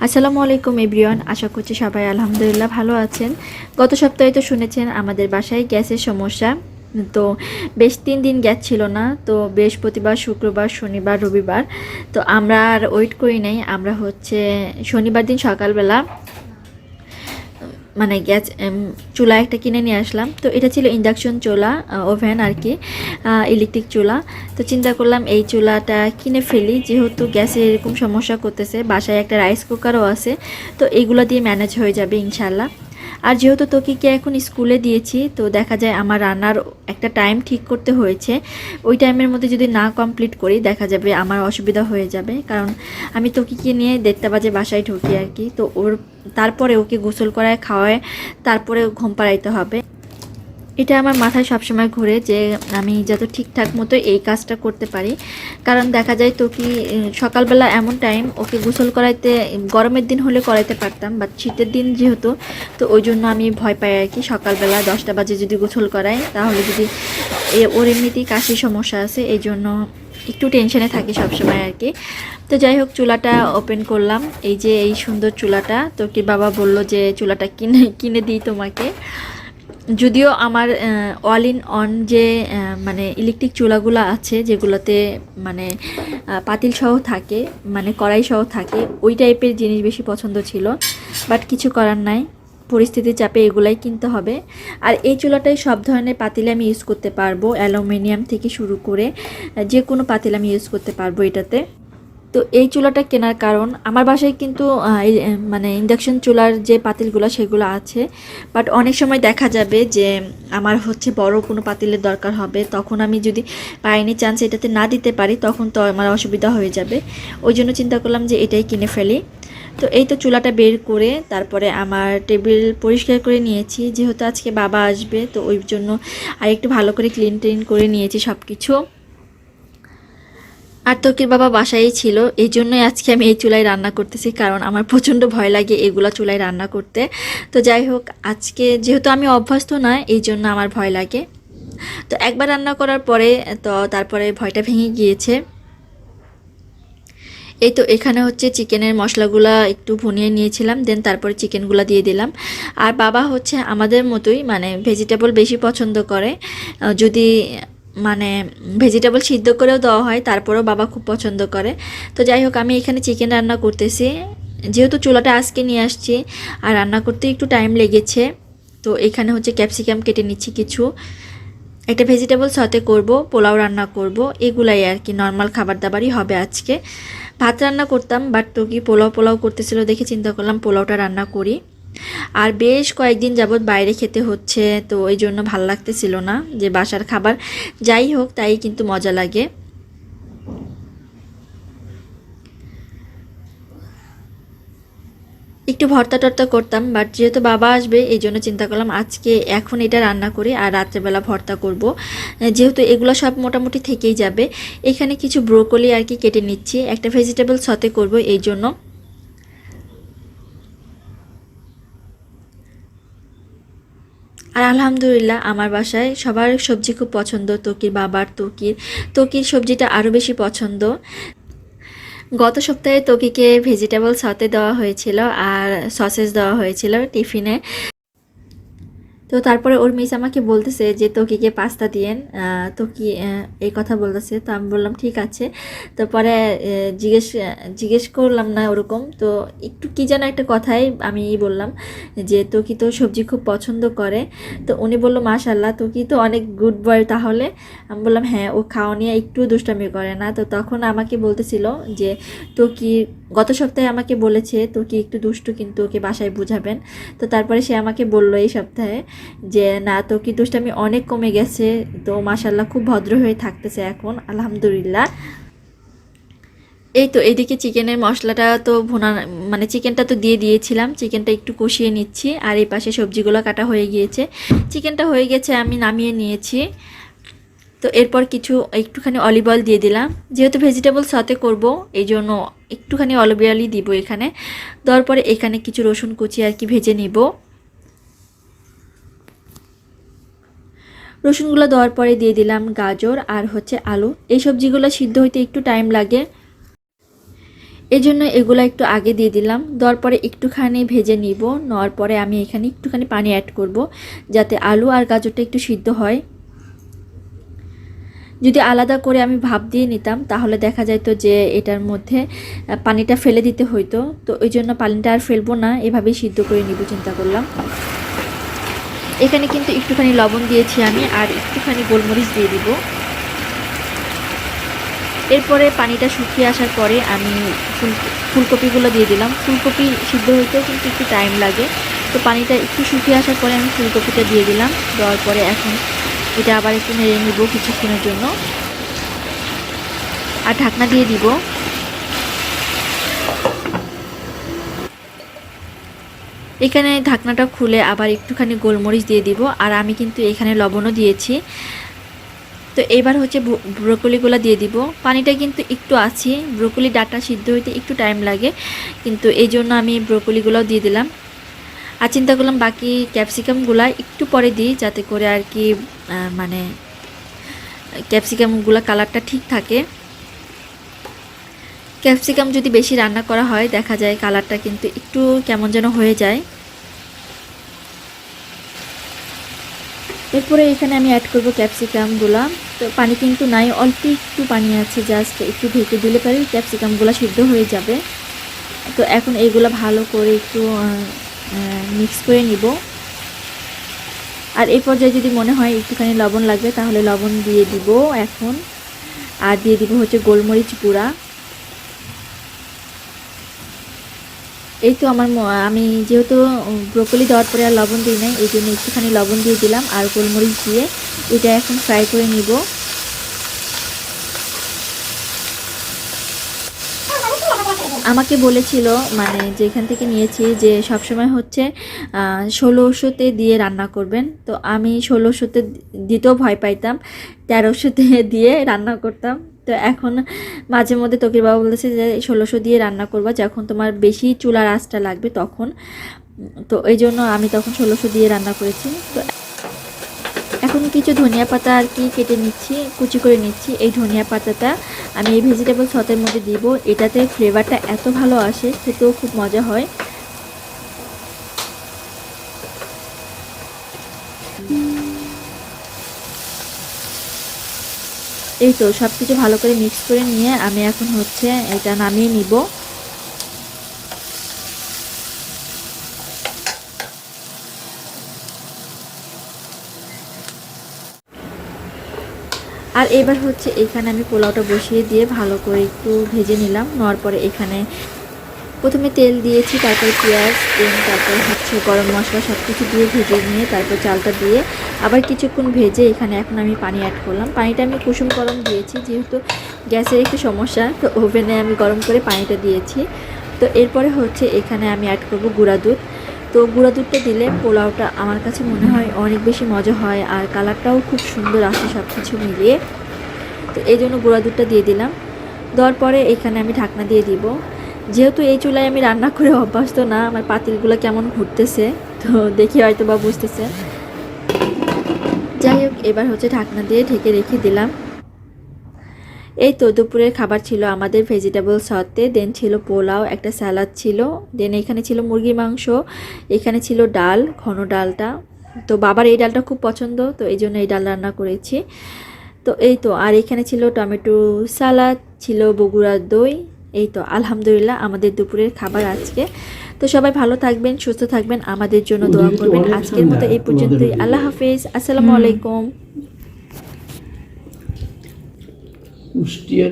আসসালামু আলাইকুম এভরিওয়ান, আশা করছি সবাই আলহামদুলিল্লাহ ভালো আছেন। গত সপ্তাহে তো শুনেছেন আমাদের বাসায় গ্যাসের সমস্যা। তো বেশ 3 দিন গ্যাস ছিল না। তো বৃহস্পতিবার, শুক্রবার, শনিবার, রবিবার তো আমরা আর ওয়েট করি নাই। আমরা শনিবার দিন সকালবেলা মানে গ্যাস চুলা একটা কিনে নিয়ে আসলাম। তো এটা ছিল ইন্ডাকশন চুলা, ওভেন আর কি, ইলেকট্রিক চুলা। তো চিন্তা করলাম এই চুলাটা কিনে ফেলি, যেহেতু গ্যাসের এরকম সমস্যা করতেছে। বাসায় একটা রাইস কুকারও আছে, তো এইগুলো দিয়ে ম্যানেজ হয়ে যাবে ইনশাল্লাহ। আর যেহেতু তোকিকে এখন স্কুলে দিয়েছি, তো দেখা যায় আমার রান্নার একটা টাইম ঠিক করতে হয়েছে। ওই টাইমের মধ্যে যদি না কমপ্লিট করি, দেখা যাবে আমার অসুবিধা হয়ে যাবে। কারণ আমি তোকিকে নিয়ে 1:30 বাজে বাসায় ঢুকি আর কি। তো তারপরে ওকে গোসল করায়, খাওয়ায়, তারপরে ঘুম পাড়াইতে হবে। এটা আমার মাথায় সবসময় ঘুরে যে আমি যত ঠিকঠাক মতো এই কাজটা করতে পারি। কারণ দেখা যায় তো কি সকালবেলা এমন টাইম, ওকে গোসল করাইতে গরমের দিন হলে করাইতে পারতাম, বাট শীতের দিন যেহেতু, তো ওই জন্য আমি ভয় পাই আর কি। সকালবেলা 10টা বাজে যদি গোসল করাই, তাহলে যদি ওর এমনিতেই কাশির সমস্যা আছে, এই জন্য একটু টেনশনে থাকি সবসময় আর কি। তো যাই হোক, চুলাটা ওপেন করলাম। এই যে এই সুন্দর চুলাটা, তো কি বাবা বলল যে চুলাটা কিনে দিই তোমাকে। যদিও আমার অল ইন অন যে মানে ইলেকট্রিক চুলাগুলো আছে, যেগুলোতে মানে পাতিল সহ থাকে, মানে কড়াই সহ থাকে, ওই টাইপের জিনিস বেশি পছন্দ ছিল। বাট কিছু করার নাই, পরিস্থিতির চাপে এগুলাই কিনতে হবে। আর এই চুলাটাই সব ধরনের পাতিলে আমি ইউজ করতে পারবো, অ্যালুমিনিয়াম থেকে শুরু করে যে কোনো পাতিল আমি ইউজ করতে পারবো এটাতে। তো এই চুলাটা কেনার কারণ, আমার বাসায় কিন্তু মানে ইন্ডাকশন চুলার যে পাতিলগুলো সেগুলো আছে। বাট অনেক সময় দেখা যাবে যে আমার বড় কোনো পাতিলের দরকার হবে, তখন আমি যদি পাইনি চান্স এটাতে না দিতে পারি, তখন তো আমার অসুবিধা হয়ে যাবে। ওই জন্য চিন্তা করলাম যে এটাই কিনে ফেলি। তো এই তো চুলাটা বের করে তারপরে আমার টেবিল পরিষ্কার করে নিয়েছি, যেহেতু আজকে বাবা আসবে, তো ওই জন্য আর একটু ভালো করে ক্লিন করে নিয়েছি সব কিছু। আর তোকির বাবা বাসায়ই ছিল, এই জন্যই আজকে আমি এই চুলায় রান্না করতেছি, কারণ আমার প্রচণ্ড ভয় লাগে এগুলা চুলায় রান্না করতে। তো যাই হোক, আজকে যেহেতু আমি অভ্যস্ত না, এই জন্য আমার ভয় লাগে। তো একবার রান্না করার পরে তো তারপরে ভয়টা ভেঙে গিয়েছে। এই তো এখানে চিকেনের মশলাগুলা একটু ভুনিয়ে নিয়েছিলাম, দেন তারপরে চিকেনগুলা দিয়ে দিলাম। আর বাবা আমাদের মতোই মানে ভেজিটেবল বেশি পছন্দ করে। যদি মানে ভেজিটেবল সিদ্ধ করেও দেওয়া হয়, তারপরেও বাবা খুব পছন্দ করে। তো যাই হোক, আমি এখানে চিকেন রান্না করতেছি। যেহেতু চুলাটা আজকে নিয়ে আসছি, আর রান্না করতে একটু টাইম লেগেছে। তো এখানে ক্যাপসিকাম কেটে নিচ্ছি কিছু, একটা ভেজিটেবল সতে করব, পোলাও রান্না করব, এগুলাই আর কি নর্মাল খাবার দাবারই হবে আজকে। ভাত রান্না করতাম, বাট তো কি পোলাও করতেছিল দেখে চিন্তা করলাম পোলাওটা রান্না করি। আর বেশ কয়েকদিন যাবৎ বাইরে খেতে হচ্ছে, তো এই জন্য ভাল লাগতেছিল না যে বাসার খাবার যাই হোক তাই কিন্তু মজা লাগে। একটু ভর্তা টর্তা করতাম, বাট যেহেতু বাবা আসবে এই জন্য চিন্তা করলাম আজকে এখন এটা রান্না করি, আর রাত্রেবেলা ভর্তা করব। যেহেতু এগুলো সব মোটামুটি থেকেই যাবে। এখানে কিছু ব্রোকলি আর কি কেটে নিচ্ছি, একটা ভেজিটেবল সতে করব এই জন্য। আর আলহামদুলিল্লাহ আমার বাসায় সবার সবজি খুব পছন্দ, তোকির বাবার, তোকির সবজিটা আরও বেশি পছন্দ। গত সপ্তাহে তোকিকে ভেজিটেবল সতে দেওয়া হয়েছিল, আর সসেস দেওয়া হয়েছিল টিফিনে। তো তারপরে ওর মিস আমাকে বলতেছে যে তোকিকে পাস্তা দিয়েন, তোকি এই কথা বলতেছে। তো আমি বললাম ঠিক আছে। তারপরে জিজ্ঞেস করলাম না ওরকম, তো একটু কি যেন একটা কথাই আমি বললাম যে তোকি তো সবজি খুব পছন্দ করে। তো উনি বললো মাশাল্লাহ, তোকি তো অনেক গুড বয় তাহলে। আমি বললাম হ্যাঁ, ও খাওয়া নিয়ে একটু দুষ্টামি করে না। তো তখন আমাকে বলতেছিল যে তোকি গত সপ্তাহে আমাকে বলেছে তোকি একটু দুষ্টু, কিন্তু ওকে বাসায় বুঝাবেন। তো তারপরে সে আমাকে বললো এই সপ্তাহে যে না, তোকি দুষ্টামি অনেক কমে গেছে, তো মাশাল্লাহ খুব ভদ্র হয়ে থাকতেছে এখন আলহামদুলিল্লাহ। এই তো এইদিকে চিকেনের মশলাটা তো ভুনা, মানে চিকেনটা তো দিয়ে দিয়েছিলাম, চিকেনটা একটু কষিয়ে নিচ্ছি। আর এই পাশে সবজিগুলো কাটা হয়ে গিয়েছে, চিকেনটা হয়ে গেছে, আমি নামিয়ে নিয়েছি। তো এরপর একটুখানি অলিভ অয়েল দিয়ে দিলাম, যেহেতু ভেজিটেবল সতে করব এই জন্য একটুখানি অলিভ অয়েলই দিব এখানে। দেওয়ার পরে এখানে কিছু রসুন কুচি আর কি ভেজে নিব। রসুনগুলো দেওয়ার পরে দিয়ে দিলাম গাজর আর আলু। এই সবজিগুলো সিদ্ধ হইতে একটু টাইম লাগে। এই জন্য এগুলো একটু আগে দিয়ে দিলাম। দেওয়ার পরে একটুখানি ভেজে নিব। নেওয়ার পরে আমি এখানে একটুখানি পানি অ্যাড করব, যাতে আলু আর গাজরটা একটু সিদ্ধ হয়। যদি আলাদা করে আমি ভাপ দিয়ে নিতাম তাহলে দেখা যেত যে এটার মধ্যে পানিটা ফেলে দিতে হইতো। তো ওই জন্য পানিটা আর ফেলবো না, এভাবেই সিদ্ধ করে নিব চিন্তা করলাম। এখানে কিন্তু একটুখানি লবণ দিয়েছি আমি, আর একটুখানি গোলমরিচ দিয়ে দিব। এরপরে পানিটা শুকিয়ে আসার পরে আমি ফুলকপিগুলো দিয়ে দিলাম। ফুলকপি সিদ্ধ হইতেও কিন্তু একটু টাইম লাগে, তো পানিটা একটু শুকিয়ে আসার পরে আমি ফুলকপিটা দিয়ে দিলাম। দেওয়ার পরে এখন এটা আবার একটু নেড়ে নিব কিছুক্ষণের জন্য, আর ঢাকনা দিয়ে দিব। এখানে ঢাকনাটা খুলে আবার একটুখানি গোলমরিচ দিয়ে দিব, আর আমি কিন্তু এখানে লবণও দিয়েছি। তো এবার হচ্ছে ব্রোকলিগুলো দিয়ে দিব। পানিটা কিন্তু একটু আছে, ব্রোকলি ডাটা সিদ্ধ হইতে একটু টাইম লাগে, কিন্তু এই জন্য আমি ব্রোকলিগুলোও দিয়ে দিলাম। আর চিন্তা করলাম বাকি ক্যাপসিকামগুলো একটু পরে দিই, যাতে করে আর কি মানে ক্যাপসিকামগুলো কালারটা ঠিক থাকে। ক্যাপসিকাম যদি বেশি রান্না করা হয় দেখা যায় কালারটা কিন্তু একটু কেমন যেন হয়ে যায়। এরপরে এখানে আমি অ্যাড করব ক্যাপসিকামগুলো। তো পানি কিন্তু নাই, অল্প একটু পানি আছে, জাস্ট একটু ঢেকে দিলে পরে ক্যাপসিকামগুলো সিদ্ধ হয়ে যাবে। তো এখন এইগুলো ভালো করে একটু মিক্স করে নিব। আর এই পর্যায়ে যদি মনে হয় একটুখানি লবণ লাগবে তাহলে লবণ দিয়ে দিব এখন। আর দিয়ে দিব হচ্ছে গোলমরিচ গুঁড়া। এই তো আমি যেহেতু ব্রোকলি দেওয়ার পরে আর লবণ দিই নাই, এই জন্য একটুখানি লবণ দিয়ে দিলাম আর গোলমরিচ দিয়ে এটা এখন ফ্রাই করে নিব। আমাকে বলেছিল মানে যেখান থেকে নিয়েছি যে সবসময় হচ্ছে 1600-তে দিয়ে রান্না করবেন। তো আমি 1600-তে দিতেও ভয় পাইতাম, 1300-তে দিয়ে রান্না করতাম। তো এখন মাঝে মধ্যে তকির বাবা বলেছে যে 1600 দিয়ে রান্না করবা যখন তোমার বেশি চুলার আঁচটা লাগবে তখন। তো এই জন্য আমি তখন 1600 দিয়ে রান্না করেছি। তো এখন কিছু ধনিয়া পাতা আর কি কেটে নিচ্ছি, কুচি করে নিচ্ছি। এই ধনিয়া পাতাটা আমি এই ভেজিটেবল সসের মধ্যে দিব। এটাতে ফ্লেভারটা এত ভালো আসে, খেতেও খুব মজা হয়। এই তো সব কিছু ভালো করে মিক্স করে নিয়ে আমি এখন হচ্ছে এটা নামিয়ে নিব। আর এবার হচ্ছে এখানে আমি পোলাওটা বসিয়ে দিয়ে ভালো করে একটু ভেজে নিলাম। নেওয়ার পরে এখানে প্রথমে তেল দিয়েছি, তারপরে পেঁয়াজ, তারপরে হচ্ছে গরম মশলা সব কিছু দিয়ে ভেজে নিয়ে তারপর চালটা দিয়ে আবার কিছুক্ষণ ভেজে এখানে এখন আমি পানি অ্যাড করলাম। পানিটা আমি কুসুম গরম দিয়েছি, যেহেতু গ্যাসের একটু সমস্যা, তো ওভেনে আমি গরম করে পানিটা দিয়েছি। তো এরপরে হচ্ছে এখানে আমি অ্যাড করব গুঁড়া দুধ। তো গুঁড়া দুধটা দিলে পোলাওটা আমার কাছে মনে হয় অনেক বেশি মজা হয়, আর কালারটাও খুব সুন্দর আসে সব কিছু মিলিয়ে। তো এই জন্য গুঁড়া দুধটা দিয়ে দিলাম। দেওয়ার পরে এখানে আমি ঢাকনা দিয়ে দিব। যেহেতু এই চুলায় আমি রান্না করে অভ্যস্ত না, আমার পাতিলগুলো কেমন ঘুরতেছে, তো দেখি হয়তো বা বুঝতেছে। যাই হোক, এবার হচ্ছে ঢাকনা দিয়ে ঢেকে রেখে দিলাম। এই তো দুপুরের খাবার ছিল আমাদের ভেজিটেবল সসে, দেন ছিল পোলাও, একটা স্যালাড ছিল, দেন এখানে ছিল মুরগির মাংস, এখানে ছিল ডাল, ঘন ডালটা। তো বাবার এই ডালটা খুব পছন্দ, তো এই জন্য এই ডাল রান্না করেছি। তো এই তো, আর এখানে ছিল টমেটো সালাদ, ছিল বগুড়ার দই। এই তো আলহামদুলিল্লাহ আমাদের দুপুরের খাবার আজকে। তো সবাই ভালো থাকবেন, সুস্থ থাকবেন, আমাদের জন্য দোয়া করবেন। আজকের মতো এই পর্যন্তই। আল্লাহ হাফেজ, আসসালামু আলাইকুম।